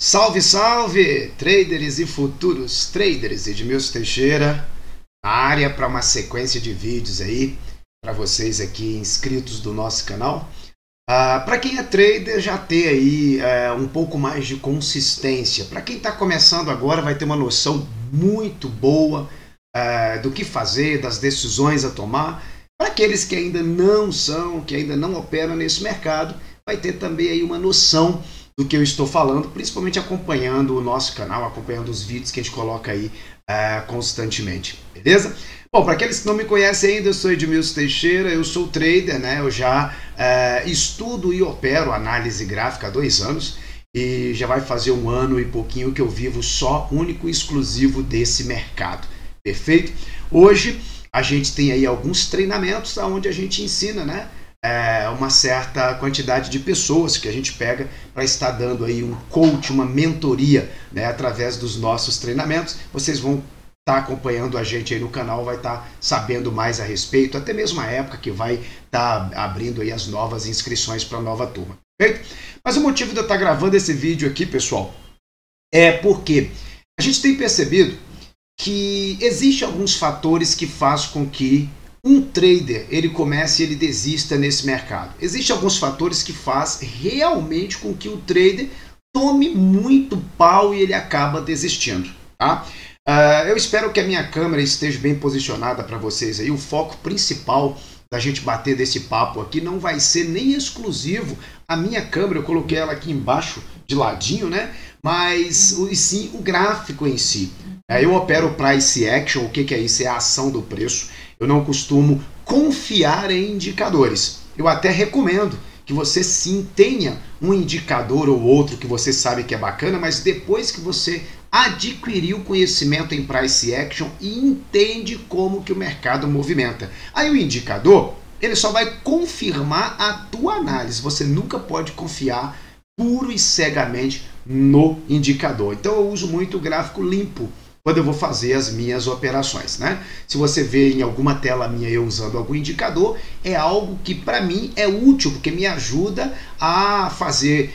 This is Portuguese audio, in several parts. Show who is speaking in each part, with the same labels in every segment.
Speaker 1: Salve, salve, traders e futuros traders, Edmilson Teixeira, na área para uma sequência de vídeos aí, para vocês aqui inscritos do nosso canal. Para quem é trader já ter aí um pouco mais de consistência. Para quem está começando agora vai ter uma noção muito boa do que fazer, das decisões a tomar. Para aqueles que ainda não são, que ainda não operam nesse mercado, vai ter também aí uma noção do que eu estou falando, principalmente acompanhando o nosso canal, acompanhando os vídeos que a gente coloca aí constantemente, beleza? Bom, para aqueles que não me conhecem ainda, eu sou Edmilson Teixeira, eu sou trader, né? Eu já estudo e opero análise gráfica há 2 anos e já vai fazer 1 ano e pouquinho que eu vivo só, único e exclusivo desse mercado, perfeito? Hoje a gente tem aí alguns treinamentos onde a gente ensina, né? Uma certa quantidade de pessoas que a gente pega para estar dando aí um coach, uma mentoria, né, através dos nossos treinamentos. Vocês vão estar acompanhando a gente aí no canal, vai estar sabendo mais a respeito, até mesmo a época que vai estar abrindo aí as novas inscrições para a nova turma, perfeito? Mas o motivo de eu estar gravando esse vídeo aqui, pessoal, é porque a gente tem percebido que existem alguns fatores que fazem com que um trader ele comece e ele desista nesse mercado. Existem alguns fatores que fazem realmente com que o trader tome muito pau e ele acaba desistindo, tá? Eu espero que a minha câmera esteja bem posicionada para vocês aí. O foco principal da gente bater desse papo aqui não vai ser nem exclusivo a minha câmera, eu coloquei ela aqui embaixo de ladinho, né? Mas sim o gráfico em si. Eu opero Price Action. O que é isso? É a ação do preço. Eu não costumo confiar em indicadores. Eu até recomendo que você sim tenha um indicador ou outro que você sabe que é bacana, mas depois que você adquiriu conhecimento em Price Action e entende como que o mercado movimenta. Aí o indicador, ele só vai confirmar a tua análise. Você nunca pode confiar puro e cegamente no indicador. Então eu uso muito o gráfico limpo quando eu vou fazer as minhas operações, né? Se você vê em alguma tela minha eu usando algum indicador, é algo que para mim é útil, porque me ajuda a fazer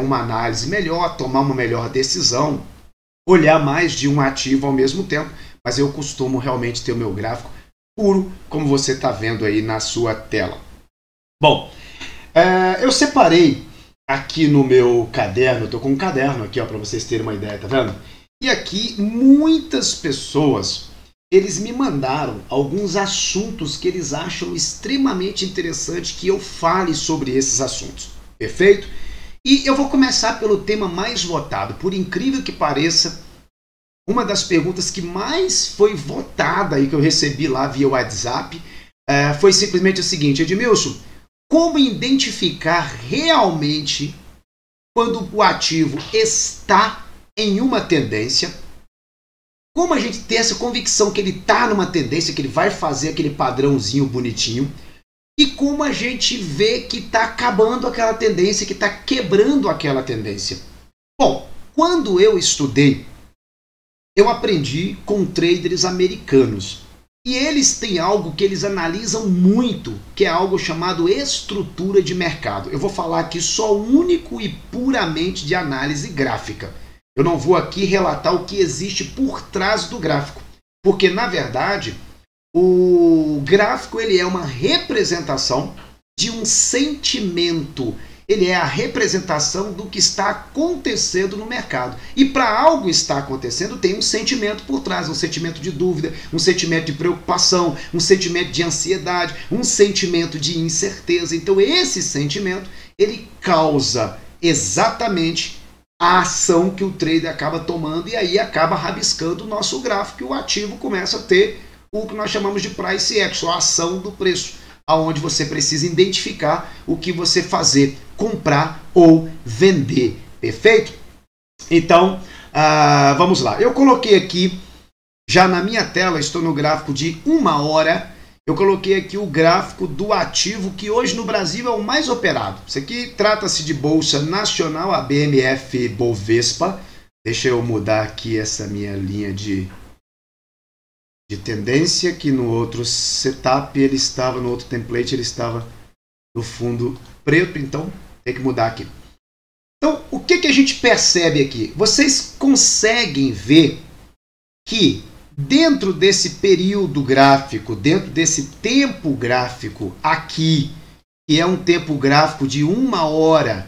Speaker 1: uma análise melhor, tomar uma melhor decisão, olhar mais de um ativo ao mesmo tempo, mas eu costumo realmente ter o meu gráfico puro, como você está vendo aí na sua tela. Bom, eu separei aqui no meu caderno, estou com um caderno aqui para vocês terem uma ideia, tá vendo? E aqui muitas pessoas, eles me mandaram alguns assuntos que eles acham extremamente interessante que eu fale sobre esses assuntos, perfeito? E eu vou começar pelo tema mais votado. Por incrível que pareça, uma das perguntas que mais foi votada aí que eu recebi lá via WhatsApp foi simplesmente o seguinte: Edmilson, como identificar realmente quando o ativo está em uma tendência? Como a gente tem essa convicção que ele está numa tendência, que ele vai fazer aquele padrãozinho bonitinho? E como a gente vê que está acabando aquela tendência, que está quebrando aquela tendência? Bom, quando eu estudei, eu aprendi com traders americanos. E eles têm algo que eles analisam muito, que é algo chamado estrutura de mercado. Eu vou falar aqui só único e puramente de análise gráfica. Eu não vou aqui relatar o que existe por trás do gráfico, porque na verdade o gráfico ele é uma representação de um sentimento. Ele é a representação do que está acontecendo no mercado. E para algo estar acontecendo tem um sentimento por trás, um sentimento de dúvida, um sentimento de preocupação, um sentimento de ansiedade, um sentimento de incerteza. Então esse sentimento ele causa exatamente a ação que o trader acaba tomando e aí acaba rabiscando o nosso gráfico e o ativo começa a ter o que nós chamamos de price action, a ação do preço, aonde você precisa identificar o que você fazer, comprar ou vender, perfeito? Então, vamos lá. Eu coloquei aqui, já na minha tela, estou no gráfico de 1 hora, eu coloquei aqui o gráfico do ativo que hoje no Brasil é o mais operado. Isso aqui trata-se de Bolsa Nacional, a BMF Bovespa. Deixa eu mudar aqui essa minha linha de tendência, que no outro setup ele estava, no outro template ele estava no fundo preto, então tem que mudar aqui. Então, o que a gente percebe aqui? Vocês conseguem ver que dentro desse período gráfico, dentro desse tempo gráfico aqui, que é um tempo gráfico de 1 hora,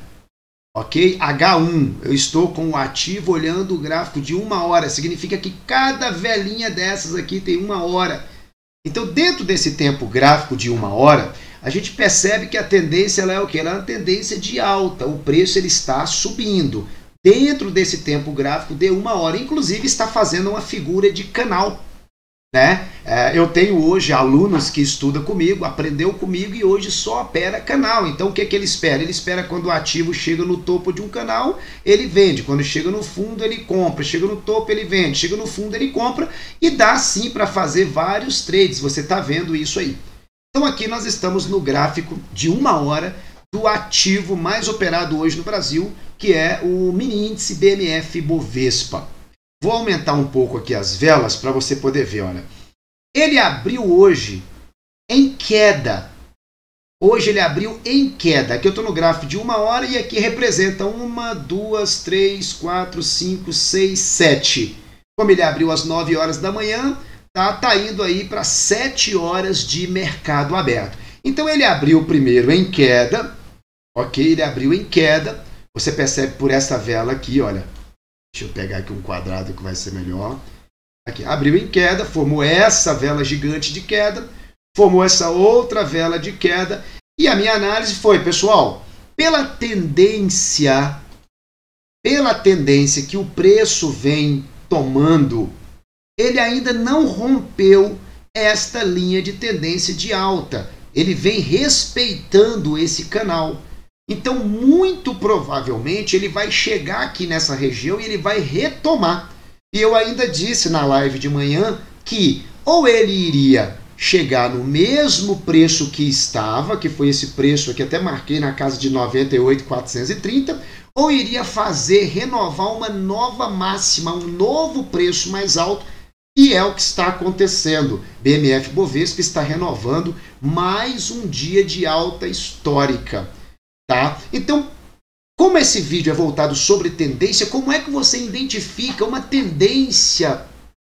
Speaker 1: ok? H1, eu estou com o ativo olhando o gráfico de 1 hora, significa que cada velinha dessas aqui tem 1 hora. Então, dentro desse tempo gráfico de 1 hora, a gente percebe que a tendência ela é o quê? Ela é uma tendência de alta, o preço ele está subindo. Dentro desse tempo gráfico de 1 hora, inclusive está fazendo uma figura de canal, né? Eu tenho hoje alunos que estudam comigo, aprendeu comigo e hoje só opera canal. Então o que ele espera? Ele espera quando o ativo chega no topo de um canal, ele vende. Quando chega no fundo, ele compra. Chega no topo, ele vende. Chega no fundo, ele compra. E dá sim para fazer vários trades. Você está vendo isso aí. Então aqui nós estamos no gráfico de 1 hora do ativo mais operado hoje no Brasil, que é o mini índice BMF Bovespa. Vou aumentar um pouco aqui as velas para você poder ver, olha. Ele abriu hoje em queda. Hoje ele abriu em queda. Aqui eu estou no gráfico de 1 hora e aqui representa 1, 2, 3, 4, 5, 6, 7. Como ele abriu às 9 horas da manhã, tá indo aí para 7 horas de mercado aberto. Então ele abriu primeiro em queda, ok? Ele abriu em queda. Você percebe por essa vela aqui, olha. Deixa eu pegar aqui um quadrado que vai ser melhor. Aqui, abriu em queda, formou essa vela gigante de queda, formou essa outra vela de queda. E a minha análise foi, pessoal, pela tendência que o preço vem tomando, ele ainda não rompeu esta linha de tendência de alta. Ele vem respeitando esse canal. Então, muito provavelmente, ele vai chegar aqui nessa região e ele vai retomar. E eu ainda disse na live de manhã que ou ele iria chegar no mesmo preço que estava, que foi esse preço aqui, até marquei na casa de 98.430, ou iria renovar uma nova máxima, um novo preço mais alto, e é o que está acontecendo. BMF Bovespa está renovando mais um dia de alta histórica. Tá? Então, como esse vídeo é voltado sobre tendência, como é que você identifica uma tendência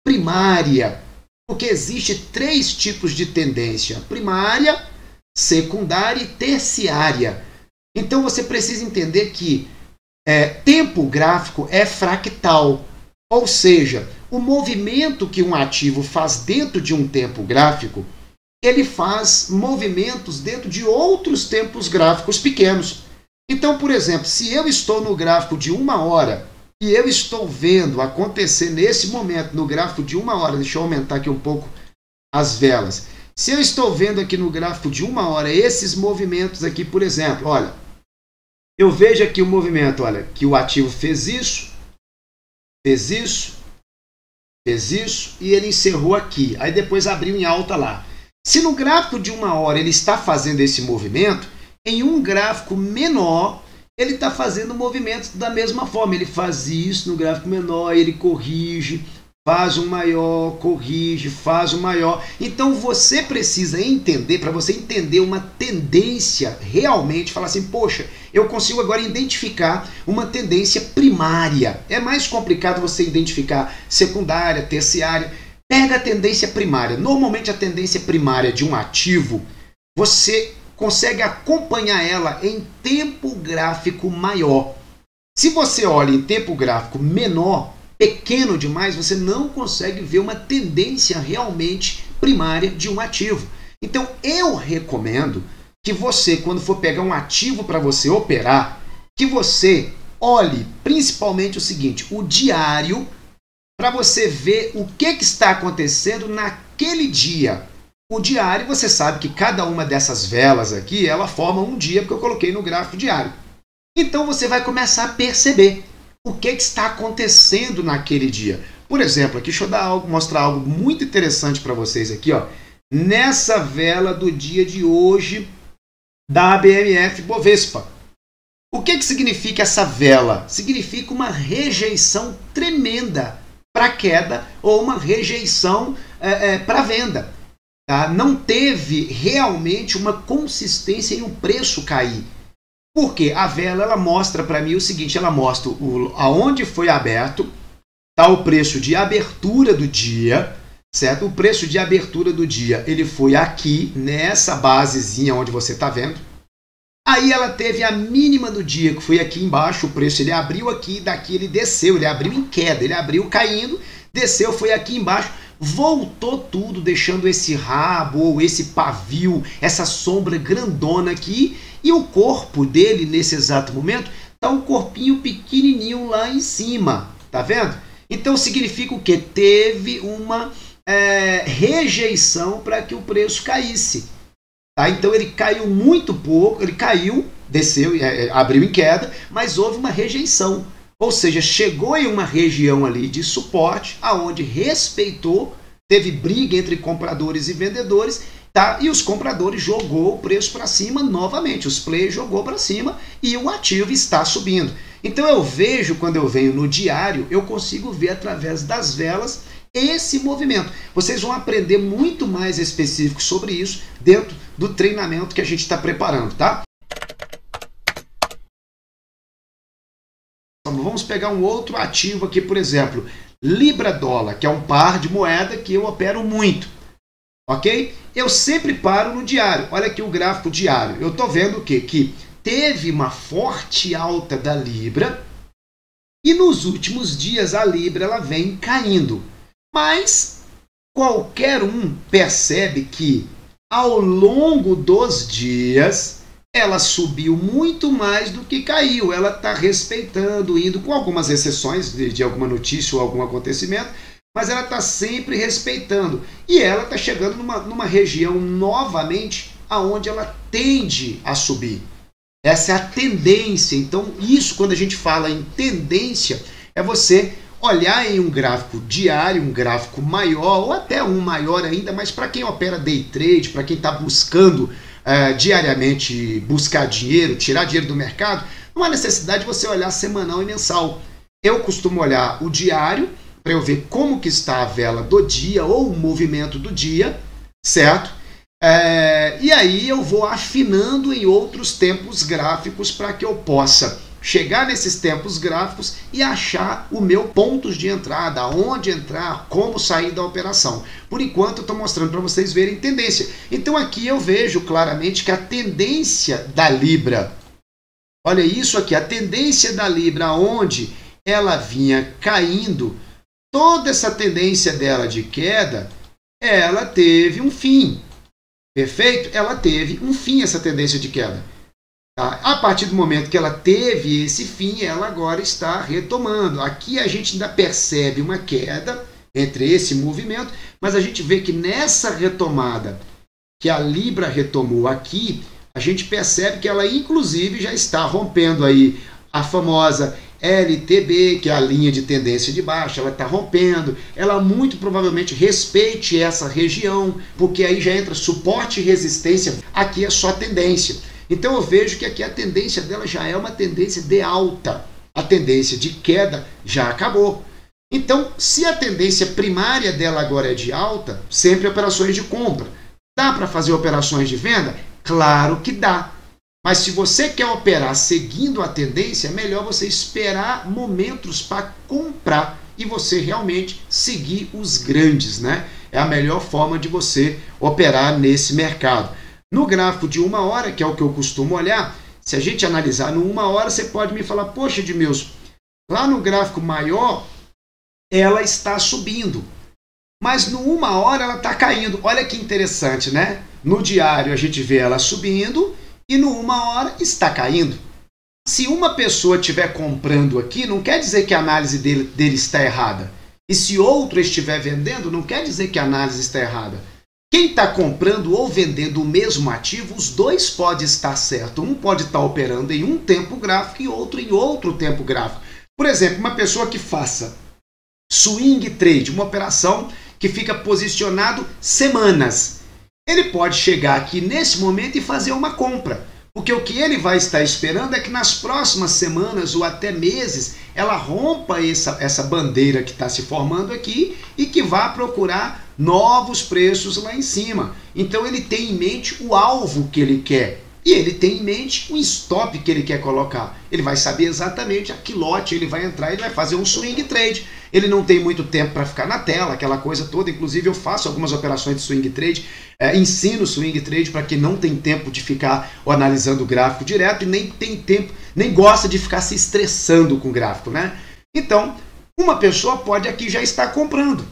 Speaker 1: primária? Porque existe 3 tipos de tendência: primária, secundária e terciária. Então você precisa entender que tempo gráfico é fractal, ou seja, o movimento que um ativo faz dentro de um tempo gráfico, ele faz movimentos dentro de outros tempos gráficos pequenos. Então, por exemplo, se eu estou no gráfico de 1 hora e eu estou vendo acontecer nesse momento no gráfico de 1 hora, deixa eu aumentar aqui um pouco as velas. Se eu estou vendo aqui no gráfico de 1 hora esses movimentos aqui, por exemplo, olha, eu vejo aqui o movimento, olha, que o ativo fez isso, fez isso, fez isso e ele encerrou aqui. Aí depois abriu em alta lá. Se no gráfico de 1 hora ele está fazendo esse movimento, em um gráfico menor, ele está fazendo movimentos da mesma forma. Ele faz isso no gráfico menor, ele corrige, faz um maior, corrige, faz um maior. Então você precisa entender, para você entender uma tendência realmente, falar assim, poxa, eu consigo agora identificar uma tendência primária. É mais complicado você identificar secundária, terciária. Pega a tendência primária. Normalmente a tendência primária de um ativo, você consegue acompanhar ela em tempo gráfico maior. Se você olha em tempo gráfico menor, pequeno demais, você não consegue ver uma tendência realmente primária de um ativo. Então eu recomendo que você, quando for pegar um ativo para você operar, que você olhe principalmente o seguinte, o diário, para você ver o que está acontecendo naquele dia. O diário, você sabe que cada uma dessas velas aqui, ela forma um dia, porque eu coloquei no gráfico diário. Então você vai começar a perceber o que está acontecendo naquele dia. Por exemplo, aqui deixa eu mostrar algo muito interessante para vocês aqui, ó. Nessa vela do dia de hoje da BMF Bovespa. O que significa essa vela? Significa uma rejeição tremenda para queda ou uma rejeição para venda. Tá? Não teve realmente uma consistência em o preço cair. Porque a vela ela mostra para mim o seguinte, ela mostra aonde foi aberto, tá o preço de abertura do dia, certo? O preço de abertura do dia, ele foi aqui, nessa basezinha onde você está vendo. Aí ela teve a mínima do dia, que foi aqui embaixo, o preço ele abriu aqui, daqui ele desceu, ele abriu em queda, ele abriu caindo, desceu, foi aqui embaixo, voltou tudo, deixando esse rabo ou esse pavio, essa sombra grandona aqui, e o corpo dele, nesse exato momento, tá um corpinho pequenininho lá em cima, tá vendo? Então significa o quê? Teve uma rejeição para que o preço caísse. Tá? Então ele caiu muito pouco, ele caiu, desceu, abriu em queda, mas houve uma rejeição. Ou seja, chegou em uma região ali de suporte, aonde respeitou, teve briga entre compradores e vendedores, tá? E os compradores jogou o preço para cima novamente, os players jogou para cima e o ativo está subindo. Então eu vejo, quando eu venho no diário, eu consigo ver através das velas esse movimento. Vocês vão aprender muito mais específico sobre isso dentro do treinamento que a gente está preparando, tá? Vamos pegar um outro ativo aqui, por exemplo, Libra-dólar, que é um par de moeda que eu opero muito, ok? Eu sempre paro no diário. Olha aqui o gráfico diário. Eu estou vendo o quê? Que teve uma forte alta da Libra e nos últimos dias a Libra ela vem caindo. Mas qualquer um percebe que ao longo dos dias ela subiu muito mais do que caiu. Ela está respeitando, indo com algumas exceções de alguma notícia ou algum acontecimento, mas ela está sempre respeitando. E ela está chegando numa região novamente aonde ela tende a subir. Essa é a tendência. Então isso, quando a gente fala em tendência, é você olhar em um gráfico diário, um gráfico maior, ou até um maior ainda, mas para quem opera day trade, para quem está buscando diariamente buscar dinheiro, tirar dinheiro do mercado, não há necessidade de você olhar semanal e mensal. Eu costumo olhar o diário para eu ver como que está a vela do dia ou o movimento do dia, certo? E aí eu vou afinando em outros tempos gráficos para que eu possa chegar nesses tempos gráficos e achar o meu pontos de entrada, onde entrar, como sair da operação. Por enquanto eu estou mostrando para vocês verem tendência. Então aqui eu vejo claramente que a tendência da Libra, olha isso aqui, a tendência da Libra, onde ela vinha caindo, toda essa tendência dela de queda, ela teve um fim. Perfeito? Ela teve um fim, essa tendência de queda. A partir do momento que ela teve esse fim, ela agora está retomando. Aqui a gente ainda percebe uma queda entre esse movimento, mas a gente vê que nessa retomada que a Libra retomou aqui, a gente percebe que ela inclusive já está rompendo aí a famosa LTB, que é a linha de tendência de baixa, ela está rompendo, ela muito provavelmente respeite essa região, porque aí já entra suporte e resistência, aqui é só tendência. Então eu vejo que aqui a tendência dela já é uma tendência de alta. A tendência de queda já acabou. Então, se a tendência primária dela agora é de alta, sempre operações de compra. Dá para fazer operações de venda? Claro que dá. Mas se você quer operar seguindo a tendência, é melhor você esperar momentos para comprar e você realmente seguir os grandes, né? É a melhor forma de você operar nesse mercado. No gráfico de 1 hora, que é o que eu costumo olhar, se a gente analisar no 1 hora, você pode me falar, poxa, Edmilson, lá no gráfico maior, ela está subindo. Mas no 1 hora ela está caindo. Olha que interessante, né? No diário a gente vê ela subindo e no 1 hora está caindo. Se uma pessoa estiver comprando aqui, não quer dizer que a análise dele está errada. E se outro estiver vendendo, não quer dizer que a análise está errada. Quem está comprando ou vendendo o mesmo ativo, os dois podem estar certo. Um pode estar operando em um tempo gráfico e outro em outro tempo gráfico. Por exemplo, uma pessoa que faça swing trade, uma operação que fica posicionado semanas. Ele pode chegar aqui nesse momento e fazer uma compra. Porque o que ele vai estar esperando é que nas próximas semanas ou até meses ela rompa essa bandeira que está se formando aqui e que vá procurar novos preços lá em cima. Então ele tem em mente o alvo que ele quer. E ele tem em mente um stop que ele quer colocar. Ele vai saber exatamente a que lote ele vai entrar, ele vai fazer um swing trade. Ele não tem muito tempo para ficar na tela, aquela coisa toda. Inclusive eu faço algumas operações de swing trade, ensino swing trade para quem não tem tempo de ficar analisando o gráfico direto e nem tem tempo, nem gosta de ficar se estressando com o gráfico, né? Então, uma pessoa pode aqui já estar comprando.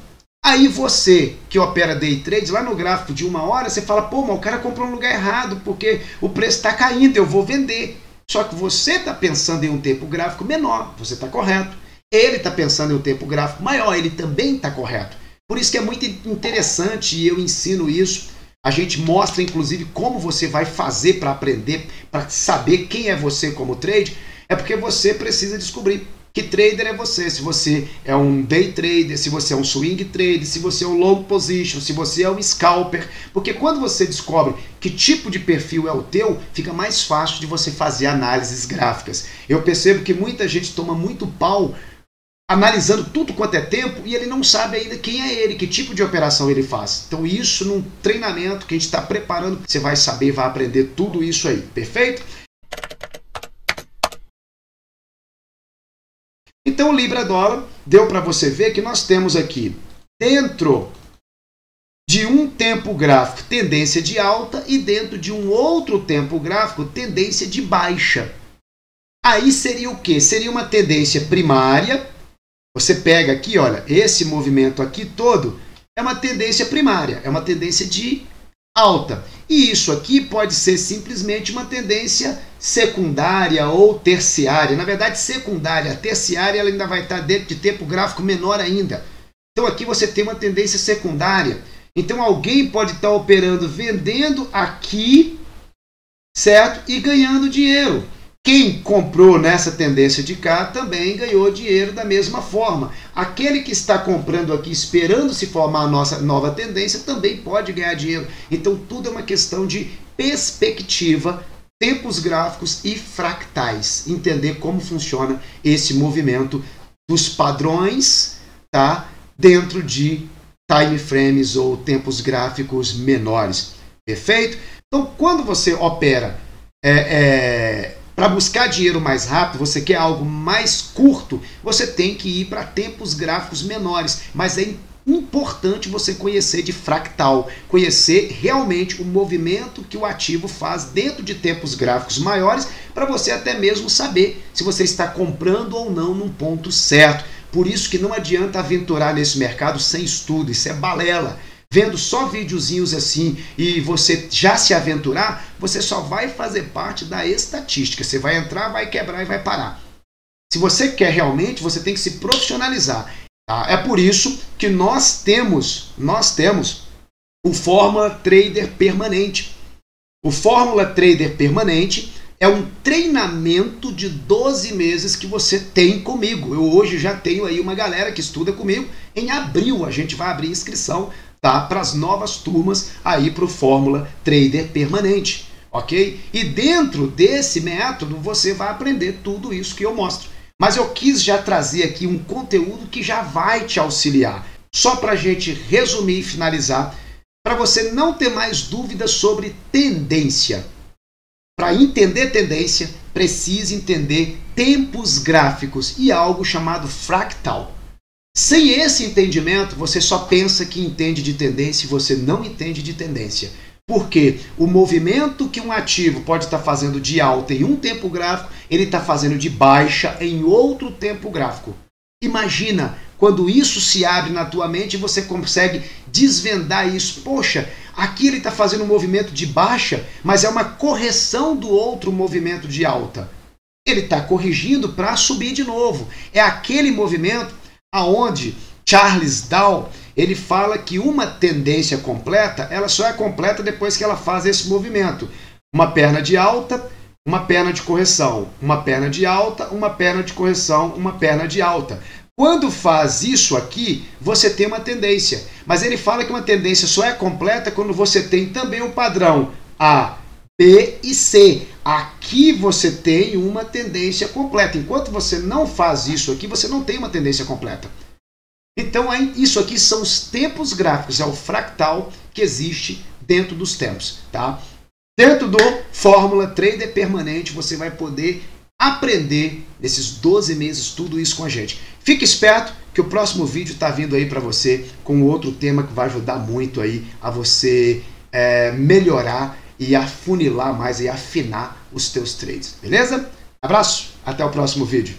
Speaker 1: Aí você que opera day trade, lá no gráfico de 1 hora, você fala, pô, mas o cara comprou no lugar errado, porque o preço está caindo, eu vou vender. Só que você está pensando em um tempo gráfico menor, você está correto. Ele está pensando em um tempo gráfico maior, ele também está correto. Por isso que é muito interessante, e eu ensino isso. A gente mostra, inclusive, como você vai fazer para aprender, para saber quem é você como trade. É porque você precisa descobrir que trader é você, se você é um day trader, se você é um swing trader, se você é um long position, se você é um scalper, porque quando você descobre que tipo de perfil é o teu, fica mais fácil de você fazer análises gráficas. Eu percebo que muita gente toma muito pau analisando tudo quanto é tempo e ele não sabe ainda quem é ele, que tipo de operação ele faz. Então isso num treinamento que a gente está preparando, você vai saber, vai aprender tudo isso aí, perfeito? Então o Libra-dólar deu para você ver que nós temos aqui, dentro de um tempo gráfico, tendência de alta e dentro de um outro tempo gráfico, tendência de baixa. Aí seria o quê? Seria uma tendência primária. Você pega aqui, olha, esse movimento aqui todo é uma tendência primária, é uma tendência de alta. E isso aqui pode ser simplesmente uma tendência secundária ou terciária. Na verdade, secundária, terciária, ela ainda vai estar dentro de tempo gráfico menor ainda. Então aqui você tem uma tendência secundária. Então alguém pode estar operando, vendendo aqui, certo? E ganhando dinheiro. Quem comprou nessa tendência de cá também ganhou dinheiro da mesma forma. Aquele que está comprando aqui esperando se formar a nossa nova tendência também pode ganhar dinheiro. Então tudo é uma questão de perspectiva, tempos gráficos e fractais. Entender como funciona esse movimento dos padrões, tá? Dentro de time frames ou tempos gráficos menores. Perfeito? Então quando você opera para buscar dinheiro mais rápido, você quer algo mais curto, você tem que ir para tempos gráficos menores. Mas é importante você conhecer de fractal, conhecer realmente o movimento que o ativo faz dentro de tempos gráficos maiores, para você até mesmo saber se você está comprando ou não num ponto certo. Por isso que não adianta aventurar nesse mercado sem estudo, isso é balela. Vendo só videozinhos assim e você já se aventurar, você só vai fazer parte da estatística. Você vai entrar, vai quebrar e vai parar. Se você quer realmente, você tem que se profissionalizar. Tá? É por isso que nós temos o Fórmula Trader Permanente. O Fórmula Trader Permanente é um treinamento de 12 meses que você tem comigo. Eu hoje já tenho aí uma galera que estuda comigo. Em abril a gente vai abrir inscrição, tá, para as novas turmas aí para o Fórmula Trader Permanente, ok? E dentro desse método você vai aprender tudo isso que eu mostro. Mas eu quis já trazer aqui um conteúdo que já vai te auxiliar. Só para a gente resumir e finalizar, para você não ter mais dúvidas sobre tendência. Para entender tendência, precisa entender tempos gráficos e algo chamado fractal. Sem esse entendimento, você só pensa que entende de tendência e você não entende de tendência. Porque o movimento que um ativo pode estar fazendo de alta em um tempo gráfico, ele está fazendo de baixa em outro tempo gráfico. Imagina quando isso se abre na tua mente e você consegue desvendar isso. Poxa, aqui ele está fazendo um movimento de baixa, mas é uma correção do outro movimento de alta. Ele está corrigindo para subir de novo. É aquele movimento aonde Charles Dow ele fala que uma tendência completa, ela só é completa depois que ela faz esse movimento. Uma perna de alta, uma perna de correção, uma perna de alta, uma perna de correção, uma perna de alta. Quando faz isso aqui, você tem uma tendência. Mas ele fala que uma tendência só é completa quando você tem também o padrão A, B e C. Aqui você tem uma tendência completa. Enquanto você não faz isso aqui, você não tem uma tendência completa. Então, isso aqui são os tempos gráficos, é o fractal que existe dentro dos tempos, tá? Dentro do Fórmula Trader Permanente, você vai poder aprender nesses 12 meses tudo isso com a gente. Fique esperto que o próximo vídeo está vindo aí para você com outro tema que vai ajudar muito aí a você melhorar e afunilar mais e afinar os teus trades, beleza? Abraço, até o próximo vídeo.